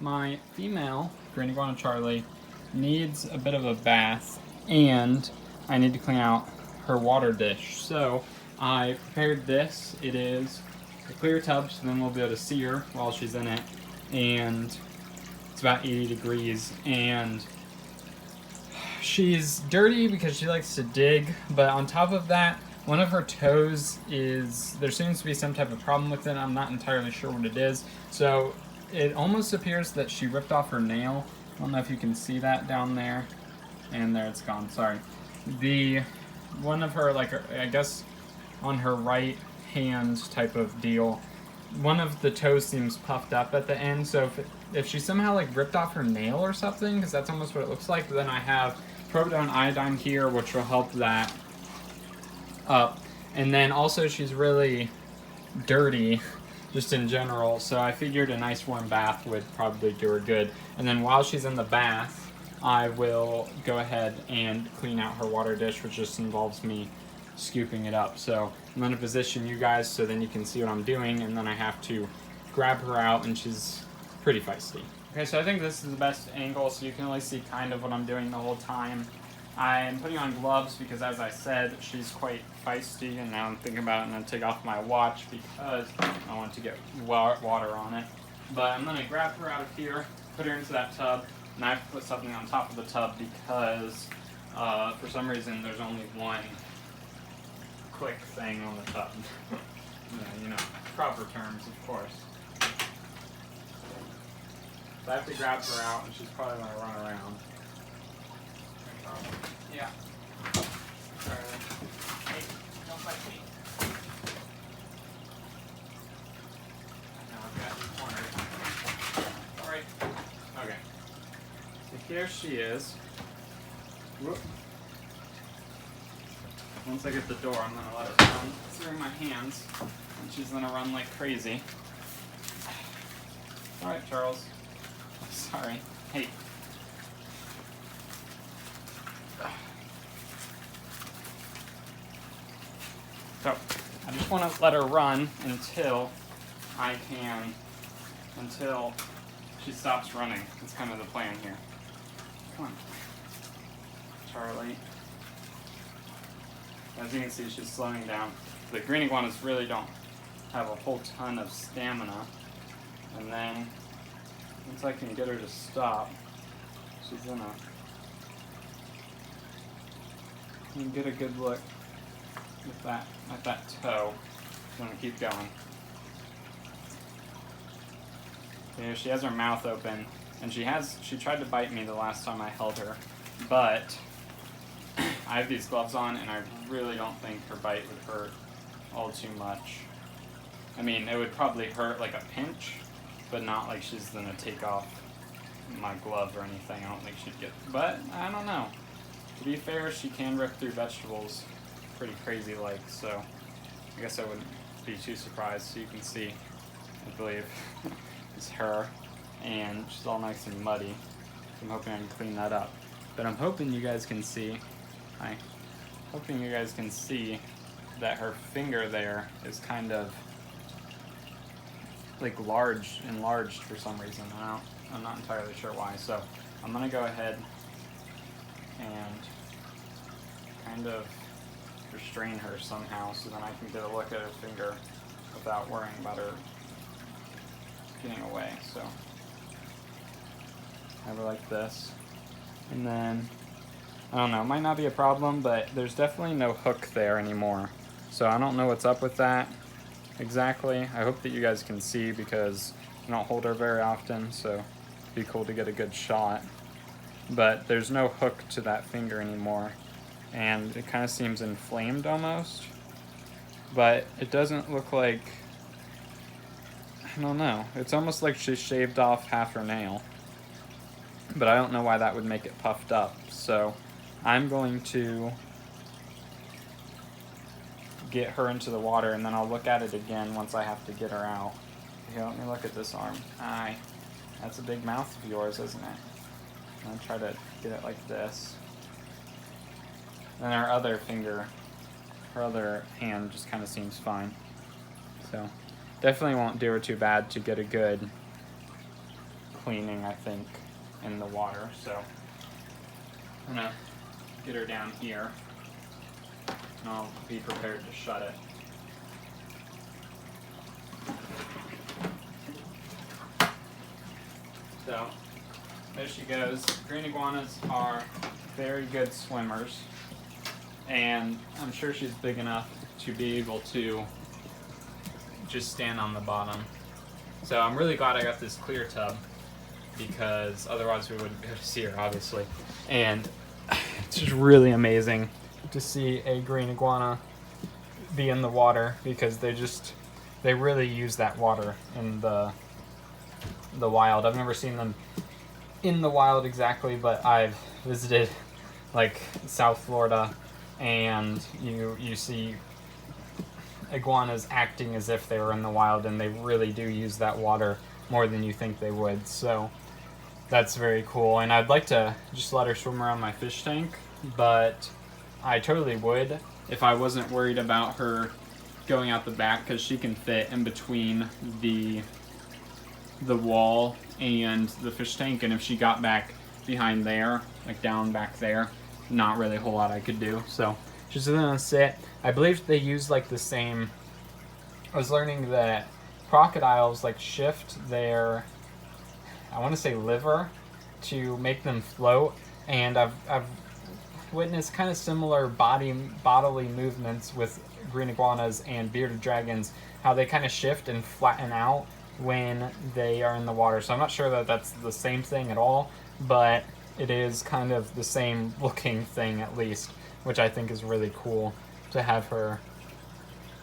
my female green iguana Charlie needs a bit of a bath, and I need to clean out her water dish. So I prepared this. It is a clear tub, so then we'll be able to see her while she's in it. And it's about 80 degrees, and she's dirty because she likes to dig, but on top of that, one of her toes there seems to be some type of problem with it. I'm not entirely sure what it is. So it almost appears that she ripped off her nail. I don't know if you can see that down there. And there it's gone, sorry. One of her, like, I guess on her right hand type of deal, one of the toes seems puffed up at the end. So if she somehow like ripped off her nail or something, because that's almost what it looks like, then I have povidone iodine here, which will help that up. And then also she's really dirty just in general, so I figured a nice warm bath would probably do her good. And then while she's in the bath, I will go ahead and clean out her water dish, which just involves me scooping it up. So I'm going to position you guys so then you can see what I'm doing, and then I have to grab her out, and she's pretty feisty. Okay, so I think this is the best angle, so you can only see kind of what I'm doing the whole time. I'm putting on gloves because, as I said, she's quite feisty, and now I'm thinking about it, I'm going to take off my watch because I want to get water on it. But I'm going to grab her out of here, put her into that tub, and I have to put something on top of the tub because for some reason there's only one quick thing on the tub. You know, proper terms, of course. So I have to grab her out, and she's probably going to run around. Yeah. Sorry. Hey, don't fight me. Now I've got you cornered. Alright. Okay. So here she is. Whoop. Once I get the door, I'm going to let her run through my hands, and she's going to run like crazy. Alright, Charles. Sorry. Hey. So, I just want to let her run until she stops running. That's kind of the plan here. Come on. Charlie. As you can see, she's slowing down. The green iguanas really don't have a whole ton of stamina. And then, once I can get her to stop, she's gonna get a good look at that toe. I'm gonna keep going. Here she has her mouth open, and she tried to bite me the last time I held her, but I have these gloves on, and I really don't think her bite would hurt all too much. I mean, it would probably hurt like a pinch, but not like she's gonna take off my glove or anything. I don't think she'd get, but I don't know. To be fair, she can rip through vegetables pretty crazy like, so I guess I wouldn't be too surprised. So you can see, I believe, it's her, and she's all nice and muddy. So I'm hoping I can clean that up. But I'm hoping you guys can see, that her finger there is kind of like enlarged for some reason. I'm not entirely sure why. So I'm gonna go ahead and kind of restrain her somehow so then I can get a look at her finger without worrying about her getting away. So have her like this, and then I don't know, it might not be a problem, but there's definitely no hook there anymore, so I don't know what's up with that exactly. I hope that you guys can see because I don't hold her very often, so it'd be cool to get a good shot. But there's no hook to that finger anymore, and it kind of seems inflamed almost, but it doesn't look like, I don't know, it's almost like she shaved off half her nail, but I don't know why that would make it puffed up. So I'm going to get her into the water, and then I'll look at it again once I have to get her out. Here, let me look at this arm. Aye, that's a big mouth of yours, isn't it? I'm gonna try to get it like this. And her other hand just kind of seems fine. So definitely won't do her too bad to get a good cleaning, I think, in the water. So I'm gonna get her down here, and I'll be prepared to shut it. So there she goes. Green iguanas are very good swimmers, and I'm sure she's big enough to be able to just stand on the bottom. So I'm really glad I got this clear tub, because otherwise we wouldn't be able to see her, obviously. And it's just really amazing to see a green iguana be in the water, because they really use that water in the wild. I've never seen them in the wild exactly, but I've visited like South Florida, and you see iguanas acting as if they were in the wild, and they really do use that water more than you think they would. So that's very cool, and I'd like to just let her swim around my fish tank, but I totally would if I wasn't worried about her going out the back, because she can fit in between the wall and the fish tank, and if she got back behind there, like down back there, not really a whole lot I could do. So she's gonna sit. I believe they use like the same, I was learning that crocodiles like shift their, I want to say liver, to make them float, and I've witnessed kind of similar bodily movements with green iguanas and bearded dragons, how they kind of shift and flatten out when they are in the water. So I'm not sure that that's the same thing at all, but it is kind of the same looking thing at least, which I think is really cool to have her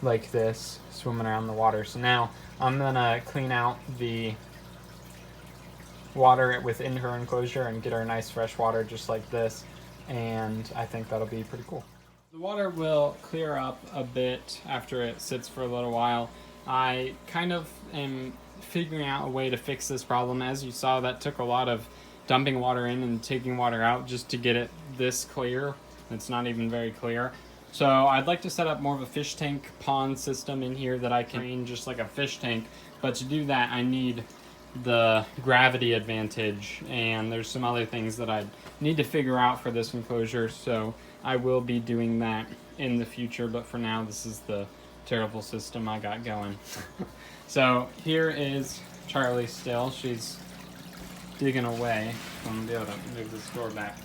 like this swimming around the water. So now I'm gonna clean out the water within her enclosure and get her nice fresh water just like this, and I think that'll be pretty cool. The water will clear up a bit after it sits for a little while. I kind of am figuring out a way to fix this problem. As you saw, that took a lot of dumping water in and taking water out just to get it this clear. It's not even very clear. So I'd like to set up more of a fish tank pond system in here that I can train just like a fish tank, but to do that I need the gravity advantage, and there's some other things that I need to figure out for this enclosure, so I will be doing that in the future, but for now this is the terrible system I got going. So here is Charlie still. She's digging away. I'm gonna be able to move this door back.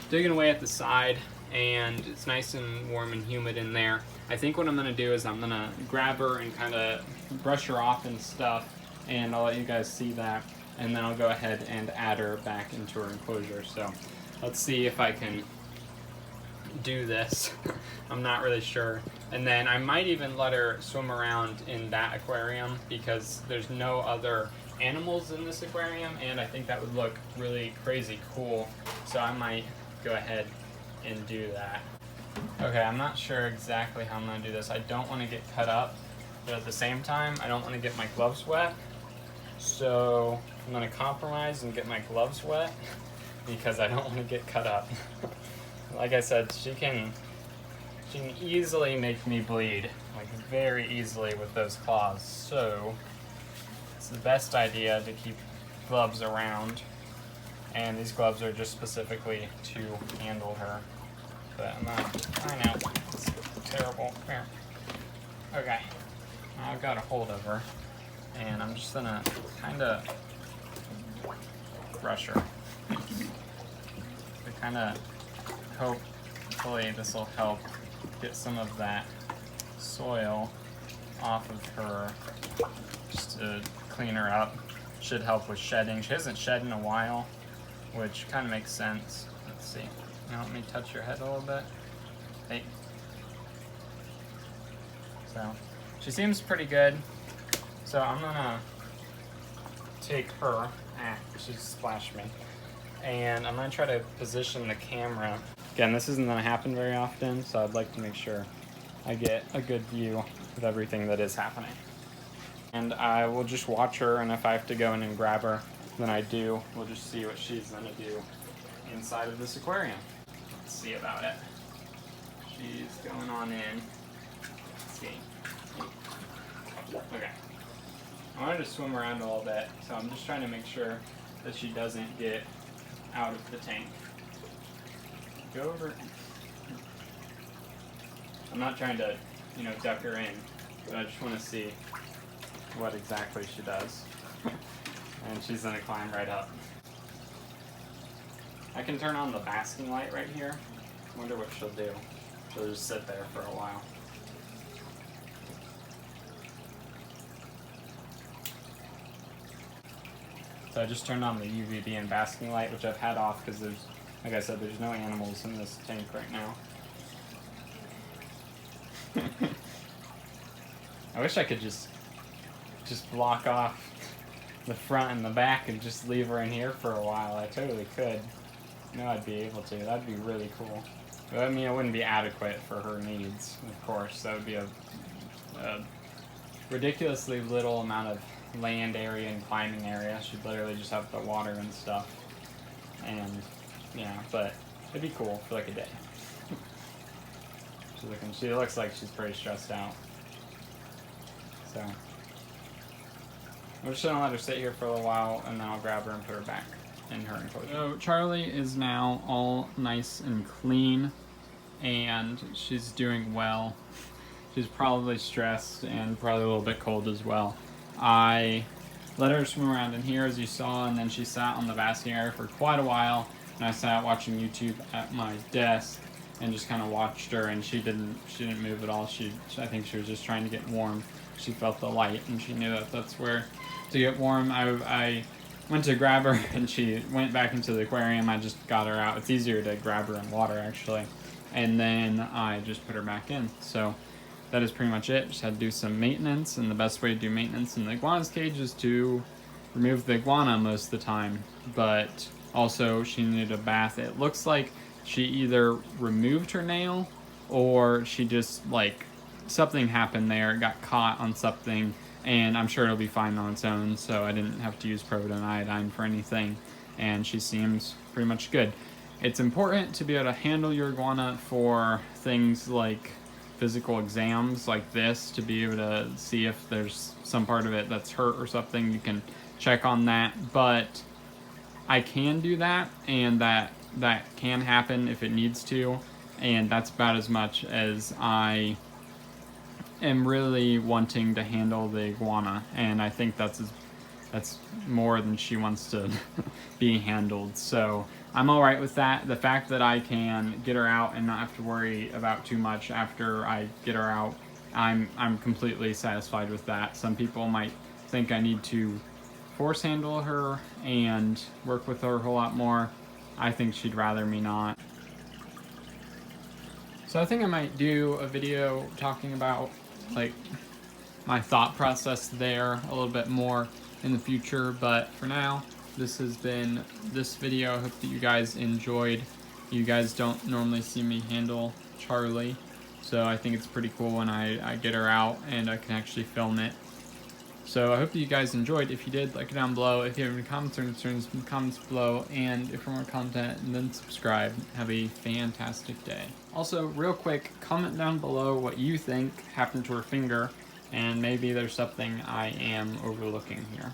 Digging away at the side, and it's nice and warm and humid in there. I think what I'm gonna do is I'm gonna grab her and kind of brush her off and stuff, and I'll let you guys see that, and then I'll go ahead and add her back into her enclosure. So let's see if I can do this. I'm not really sure. And then I might even let her swim around in that aquarium, because there's no other animals in this aquarium, and I think that would look really crazy cool. So I might go ahead and do that. Okay, I'm not sure exactly how I'm gonna do this. I don't want to get cut up, but at the same time, I don't want to get my gloves wet. So I'm gonna compromise and get my gloves wet, because I don't want to get cut up. Like I said, she can easily make me bleed, like very easily with those claws. So it's the best idea to keep gloves around, and these gloves are just specifically to handle her. But I'm not, I know, it's terrible. Here. Okay, now I've got a hold of her, and I'm just gonna kind of brush her. To kind of hopefully this will help get some of that soil off of her, just to clean her up. Should help with shedding. She hasn't shed in a while, which kind of makes sense. Let's see. Now let me touch your head a little bit. Hey. So she seems pretty good. So I'm gonna take her. She splashed me. And I'm gonna try to position the camera. Again, this isn't gonna happen very often, so I'd like to make sure I get a good view of everything that is happening. And I will just watch her, and if I have to go in and grab her, then I do. We'll just see what she's gonna do inside of this aquarium. Let's see about it. She's going on in. Let's see. Okay. I wanted to swim around a little bit, so I'm just trying to make sure that she doesn't get out of the tank. Go over. I'm not trying to, duck her in, but I just want to see what exactly she does. And she's gonna climb right up. I can turn on the basking light right here. Wonder what she'll do. She'll just sit there for a while. So I just turned on the UVB and basking light, which I've had off because there's, like I said, there's no animals in this tank right now. I wish I could just block off the front and the back and just leave her in here for a while. I totally could. I'd be able to. That'd be really cool. But, I mean, it wouldn't be adequate for her needs, of course. That would be a ridiculously little amount of land area and climbing area. She'd literally just have the water and stuff. And, but it'd be cool for like a day. She looks like she's pretty stressed out. So I'm just gonna let her sit here for a little while, and then I'll grab her and put her back in her enclosure. So Charlie is now all nice and clean, and she's doing well. She's probably stressed and probably a little bit cold as well. I let her swim around in here, as you saw, and then she sat on the basking area for quite a while, and I sat watching YouTube at my desk and just kind of watched her, and she didn't move at all. I think she was just trying to get warm. She felt the light, and she knew that that's where to get warm. I went to grab her, and she went back into the aquarium. I just got her out. It's easier to grab her in water, actually. And then I just put her back in. So that is pretty much it. Just had to do some maintenance, and the best way to do maintenance in the iguana's cage is to remove the iguana most of the time. But also, she needed a bath. It looks like she either removed her nail or she just, like, something happened there. It got caught on something, and I'm sure it'll be fine on its own, so I didn't have to use Provident iodine for anything, and she seems pretty much good. It's important to be able to handle your iguana for things like physical exams like this, to be able to see if there's some part of it that's hurt or something. You can check on that, but I can do that, and that can happen if it needs to, and that's about as much as I am really wanting to handle the iguana, and I think that's more than she wants to be handled. So I'm all right with that. The fact that I can get her out and not have to worry about too much after I get her out, I'm completely satisfied with that. Some people might think I need to force handle her and work with her a whole lot more. I think she'd rather me not. So I think I might do a video talking about, like, my thought process there a little bit more in the future, but for now, this has been this video. I hope that you guys enjoyed. You guys don't normally see me handle Charlie, so I think it's pretty cool when I get her out and I can actually film it. So I hope that you guys enjoyed. If you did, like it down below. If you have any comments or concerns, comments below. And if for more content, then subscribe. Have a fantastic day. Also, real quick, comment down below what you think happened to her finger, and maybe there's something I am overlooking here.